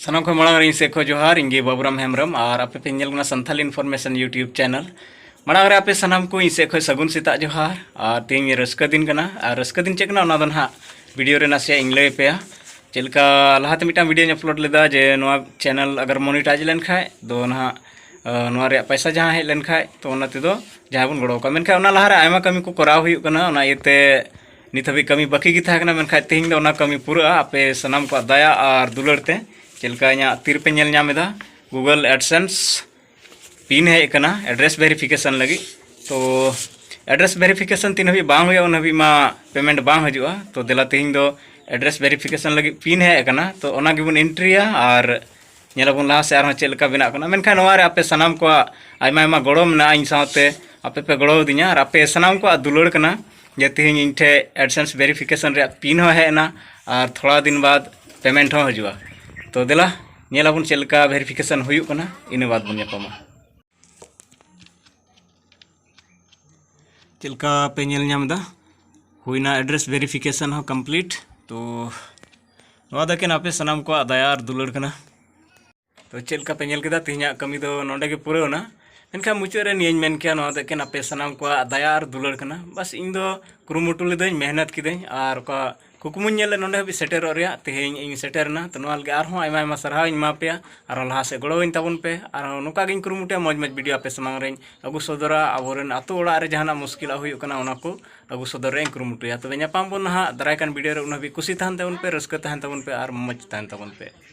सानाम को मांग इन से जोहार इंगे बाबूराम हेम्ब्रम और आपे पे nail Santhal information YouTube channel मांग आपे सानाम को इन से सगुन सेता जोहार और तीन रस्क दिन और रस्क दिन चेकना ना वीडियो रे नासे इन लय पे चलका लहाते मिटा वीडियो अपलोड लेदा जे नोआ चैनल अगर मोनिटाइज लेन खाय दो ना नोआ रे पैसा जहाँ हेज लेन खाय तो ओना तेदो जहाँ बन गड़ो का मेनखा ओना लहारे आयमा कमी को कराव हुयुग कना ओना इते नित हबी कमी बाकी गी थाकना मेनखा तेहिं दो ओना कमी पूरा आपे सनाम को दया और दुलड़ते चलका इना तीर पे नेल नामेदा गूगल एडसेंस पिन है कना एड्रेस वेरिफिकेशन लगी तो एड्रेस वेरिफिकेशन तीन हबी बांग हुआ उन हबी मा पेमेंट बांग हजुआ तो देला तेहिं दो एड्रेस वेरिफिकेशन लगी पिन है कना तो ओना गिबन एंट्रिया और नेलाबन लहा से आर चलका बेना कना मेनखा नोआ रे आपे सनाम को आयमा आयमा गड़ो मेना इन साथे आपे पे गड़ो दिया और आपे सनाम को दुलड़ कना जे तेहिं इन ठे एडसेंस वेरिफिकेशन रे पिन हो है ना और थोड़ा दिन बाद पेमेंट हो हजुआ तो देला नेलाबन चलका वेरिफिकेशन हुयुग कना इन बाद बन यापामा चलका पे नेल नामदा हुईना एड्रेस वेरिफिकेशन हो कंप्लीट तो नोआ दकेन आपे सनाम को दया और दुलड़ कना तो चलका पे नेल केदा तिहिना कमी दो नोंडे गे पुरावना मेनखा मुचाद रे नियन मेन किया नोआ दकेन आपे सनाम को दया और दुलड़ कना बस इन दो कुरुमुटु लेदाई मेहनत किदाई और का कुकुमुन नेल नोंडे हबी सेटर रेया तेहें इन सेटरना तो नोआ लगे आरहों आयमा आयमा सरहाव इन मा पे और लहा से गड़ोइन ताबन पे और नोका गिन कुरुमुटे मौज मौज वीडियो आपे समांग रे अगु सदरा आबोरेन आतो ओड़ा रे जहाना मुश्किल हुयुग कना ओना को अगु सदर रे कुरुमुटुया तबे न्यापाम बन हा दरायकान वीडियो रे उन हबी कुसी ताहन ताबन पे रस्क ताहन ताबन पे और मौज ताहन ताबन पे।